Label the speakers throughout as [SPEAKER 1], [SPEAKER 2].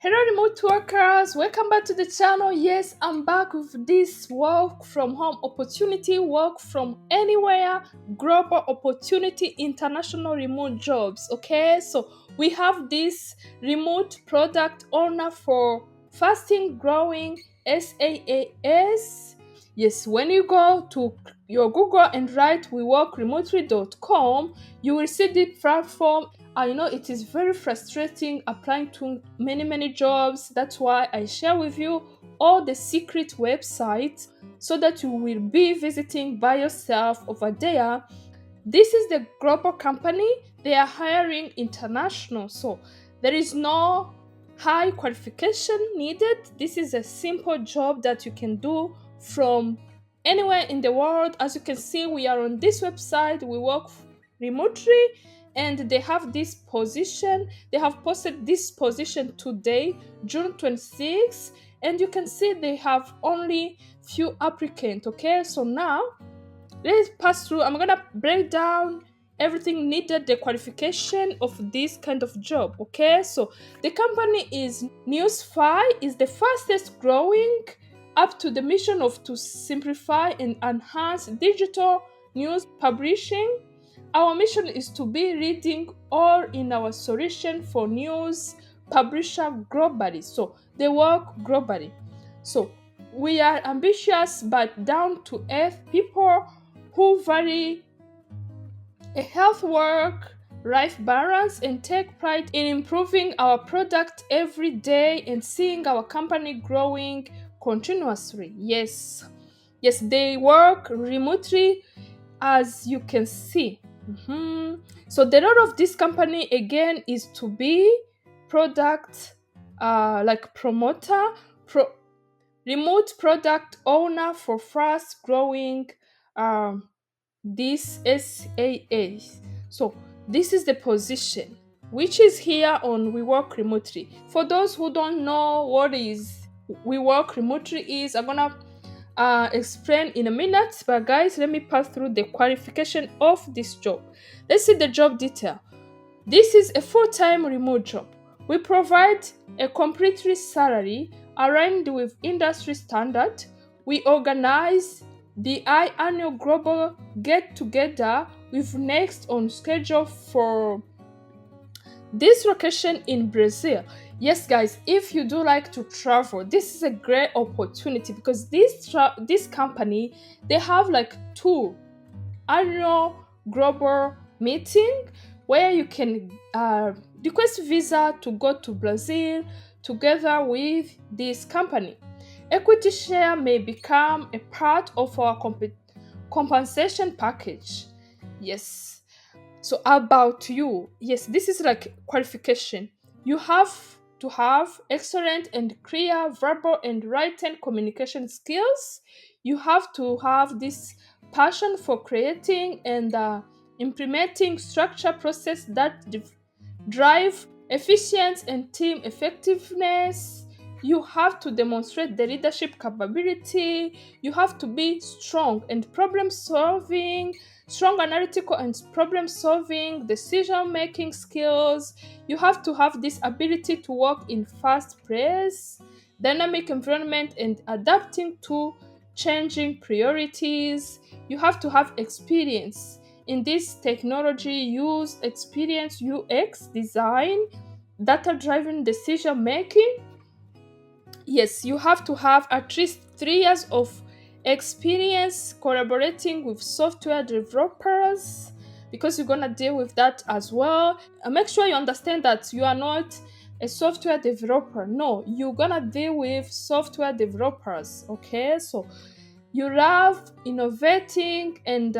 [SPEAKER 1] Hello, remote workers. Welcome back to the channel. Yes, I'm back with this work from home opportunity, work from anywhere, global opportunity, international remote jobs. Okay, so we have this remote product owner for fasting growing SaaS. Yes, when you go to your Google and write weworkremotely.com, you will see the platform. I know it is very frustrating applying to many jobs. That's why I share with you all the secret websites so that you will be visiting by yourself over there. This is the global company. They are hiring international, so there is no high qualification needed. This is a simple job that you can do from anywhere in the world. As you can see, we are on this website. We work remotely, and they have this position. They have posted this position today, June 26th, and you can see they have only few applicants. Okay, so now let's pass through. I'm gonna break down everything needed, the qualification of this kind of job. Okay, so the company is Newsfy, is the fastest growing, up to the mission of to simplify and enhance digital news publishing. Our mission is to be reading all in our solution for news publisher globally. So they work globally. So we are ambitious but down to earth people who value a health work life balance and take pride in improving our product every day and seeing our company growing continuously. Yes, they work remotely, as you can see. So the role of this company again is to be product like promoter, remote product owner for fast growing um, this SAA. So this is the position which is here on We Work Remotely. For those who don't know what is We Work Remotely is, I'm gonna explain in a minute. But guys, let me pass through the qualification of this job. Let's see the job detail. This is a full-time remote job. We provide a completely salary aligned with industry standard. We organize the annual global get-together with next on schedule for this location in Brazil. Yes, guys, if you do like to travel, this is a great opportunity because this company, they have like two annual global meeting where you can request visa to go to Brazil together with this company. Equity share may become a part of our compensation package. Yes. So about you, yes, this is like qualification. You have to have excellent and clear verbal and written communication skills. You have to have this passion for creating and implementing structure process that drive efficiency and team effectiveness. You have to demonstrate the leadership capability. You have to be strong and problem solving, strong analytical and problem solving, decision making skills. You have to have this ability to work in fast pace, dynamic environment, and adapting to changing priorities. You have to have experience in this technology, use experience, UX design, data driven decision making. Yes, you have to have at least 3 years of experience collaborating with software developers because you're gonna deal with that as well. And make sure you understand that you are not a software developer. No, you're gonna deal with software developers. Okay, so you love innovating and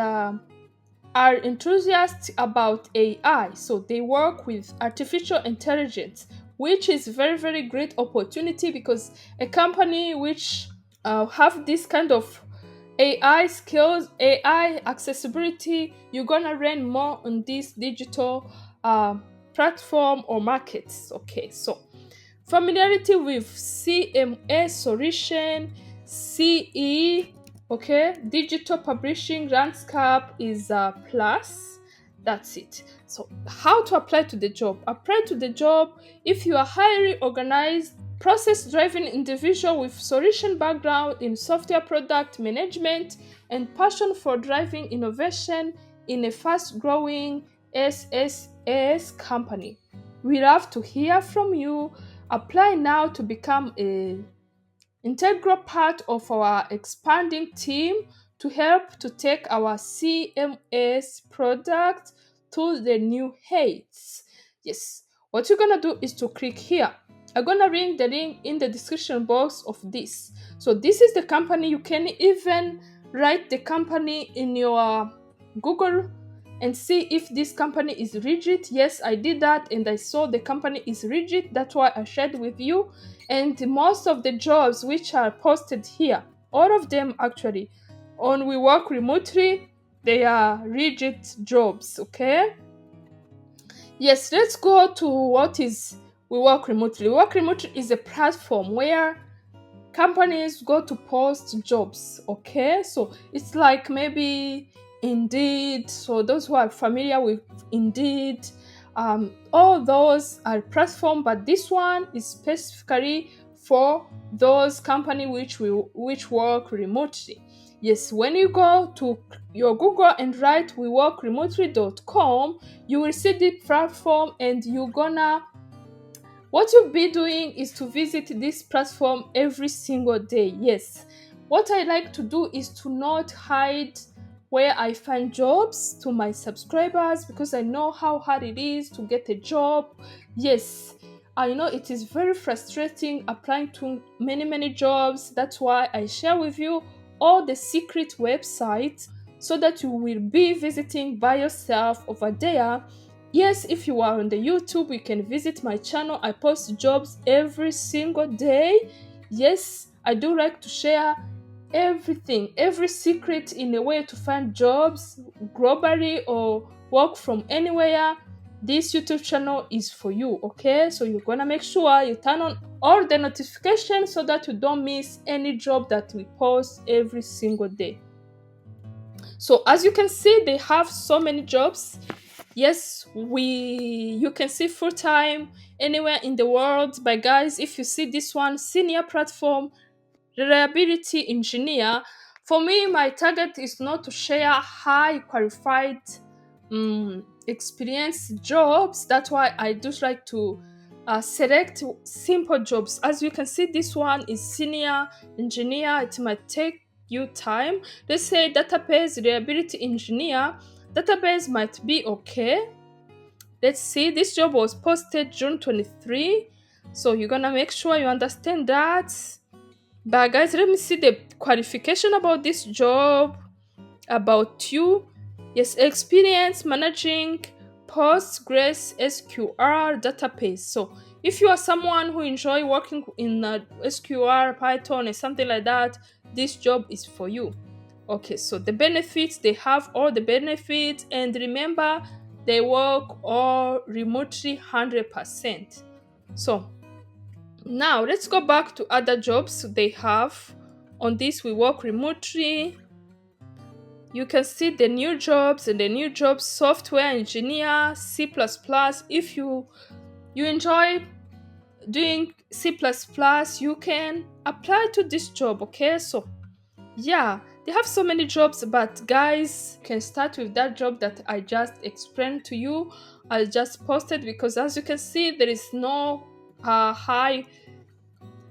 [SPEAKER 1] are enthusiasts about AI, so they work with artificial intelligence, which is very great opportunity because a company which have this kind of AI skills, AI accessibility, you're gonna learn more on this digital platform or markets. Okay, so familiarity with CMA solution, CE, okay, digital publishing landscape is a plus. That's it. So, how to apply to the job? Apply to the job if you are highly organized, process driven individual with solution background in software product management and passion for driving innovation in a fast growing SSS company. We love to hear from you. Apply now to become a integral part of our expanding team to help to take our CMS product to the new heights. Yes, what you're gonna do is to click here. I'm gonna link the link in the description box of this. So this is the company. You can even write the company in your Google and see if this company is rigid. Yes, I did that and I saw the company is rigid. That's why I shared with you. And most of the jobs which are posted here, all of them actually, on We Work Remotely, they are rigid jobs, okay? Yes, let's go to what is We Work Remotely. We Work Remotely is a platform where companies go to post jobs, okay? So it's like maybe Indeed. So those who are familiar with Indeed, all those are platform, but this one is specifically for those company which work remotely. Yes, when you go to your Google and write weworkremotely.com, you will see the platform and you're gonna what you'll be doing is to visit this platform every single day. Yes. What I like to do is to not hide where I find jobs to my subscribers because I know how hard it is to get a job. Yes. I know it is very frustrating applying to many jobs. That's why I share with you all the secret websites so that you will be visiting by yourself over there. Yes, if you are on the YouTube, you can visit my channel. I post jobs every single day. Yes, I do like to share everything, every secret in a way to find jobs globally or work from anywhere. This YouTube channel is for you, okay? So you're gonna make sure you turn on all the notifications so that you don't miss any job that we post every single day. So as you can see, they have so many jobs. Yes, you can see full time anywhere in the world. But guys, if you see this one, senior platform reliability engineer, for me, my target is not to share high qualified experienced jobs. That's why I do like to select simple jobs. As you can see, this one is senior engineer. It might take you time. Let's say database reliability engineer. Database might be okay. Let's see, this job was posted June 23. So you're gonna make sure you understand that. But guys, let me see the qualification about this job, about you. Yes, experience managing Postgres SQL database. So if you are someone who enjoy working in SQL, Python, or something like that, this job is for you. Okay, so the benefits, they have all the benefits, and remember, they work all remotely 100%. So now let's go back to other jobs they have. On this, We Work Remotely. You can see the new jobs and the new jobs: software engineer, C++. If you enjoy doing C++, you can apply to this job, okay? So yeah, they have so many jobs, but guys, can start with that job that I just explained to you. I just posted because as you can see, high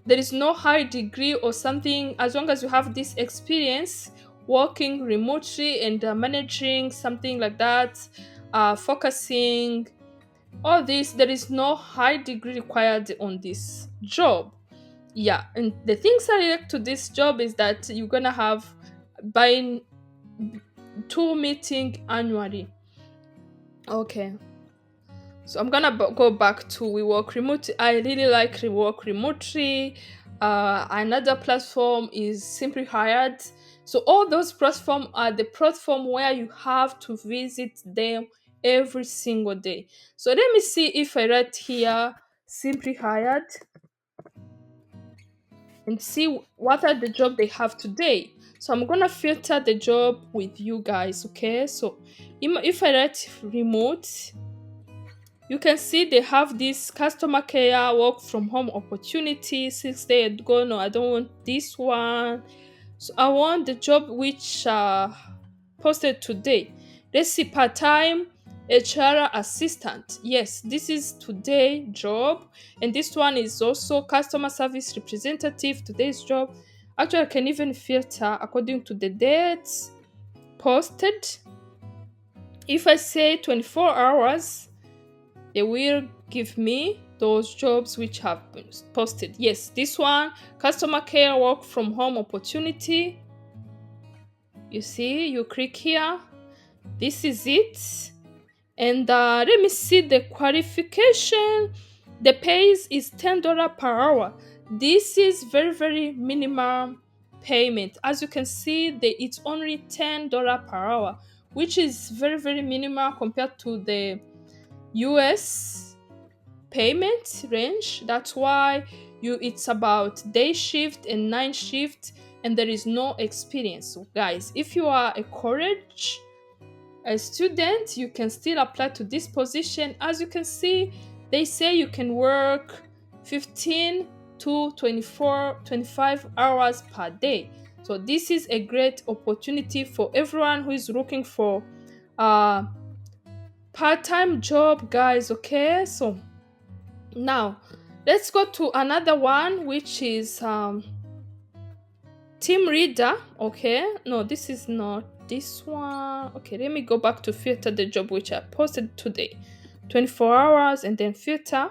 [SPEAKER 1] there is no high degree or something. As long as you have this experience working remotely and managing something like that, focusing all this, there is no high degree required on this job. Yeah, and the things I like to this job is that you're gonna have buying two meeting annually. Okay, so I'm gonna go back to We Work Remotely. I really like We Work Remotely. Another platform is Simply Hired. So all those platforms are the platform where you have to visit them every single day. So let me see if I write here Simply Hired. and see what are the job they have today. So I'm gonna filter the job with you guys, okay? So if I write remote, you can see they have this customer care work from home opportunity 6 days ago. No, I don't want this one. So I want the job which posted today. Let's see, part-time HR assistant. Yes, this is today job, and this one is also customer service representative. Today's job. Actually, I can even filter according to the dates posted. If I say 24 hours, they will give me those jobs which have been posted. Yes, this one, customer care work from home opportunity. You see, you click here. This is it. And let me see the qualification. The pay is $10 per hour. This is very, very minimum payment. As you can see, it's only $10 per hour, which is very, very minimal compared to the US payment range. That's why it's about day shift and night shift, and there is no experience. So guys, if you are a college a student, you can still apply to this position. As you can see, they say you can work 15 to 25 hours per day. So this is a great opportunity for everyone who is looking for a part-time job, guys. Okay, so now let's go to another one, which is team reader. Okay, no, this is not this one. Okay, let me go back to filter the job which I posted today, 24 hours, and then filter.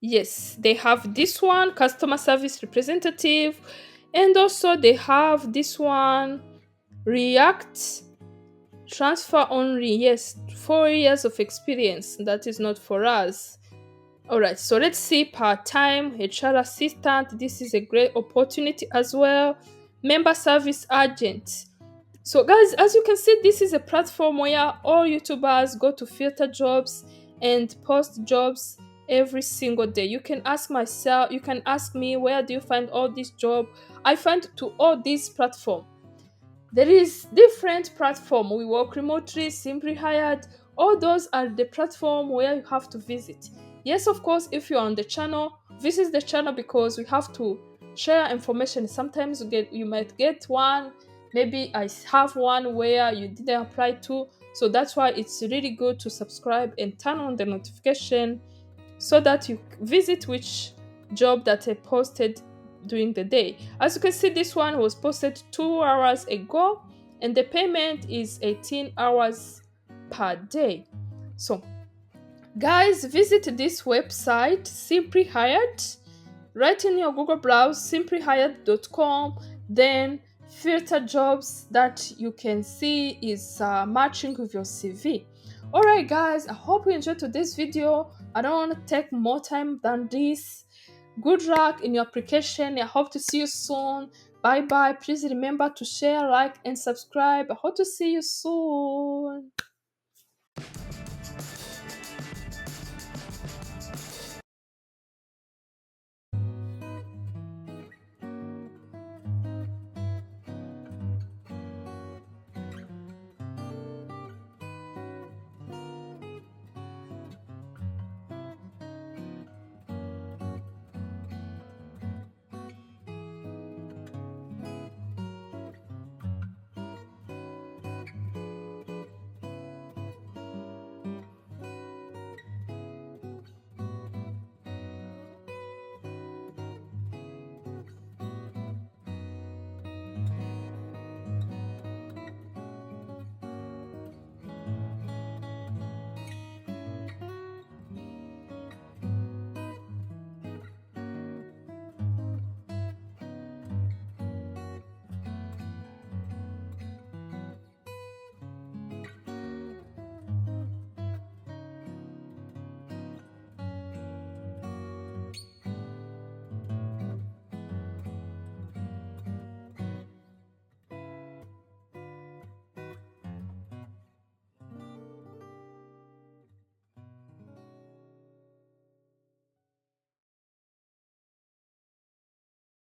[SPEAKER 1] Yes, they have this one, customer service representative, and also they have this one, React transfer only. Yes, 4 years of experience. That is not for us. All right, so let's see part-time HR assistant. This is a great opportunity as well. Member service agent. So guys, as you can see, this is a platform where all YouTubers go to filter jobs and post jobs every single day. You can ask myself, you can ask me, where do you find all this job? I find to all these platform. There is different platform. We work remotely, simply hired. All those are the platform where you have to visit. Yes, of course, if you're on the channel, visit the channel because we have to share information. Sometimes you might get one. Maybe I have one where you didn't apply to. So that's why it's really good to subscribe and turn on the notification so that you visit which job that I posted during the day. As you can see, this one was posted 2 hours ago, and the payment is 18 hours per day. So guys, visit this website, Simply Hired. Write in your Google browse simplyhired.com, then filter jobs that you can see is matching with your CV. Alright guys, I hope you enjoyed today's video. I don't want to take more time than this. Good luck in your application. I hope to see you soon. Bye bye. Please remember to share, like, and subscribe. I hope to see you soon.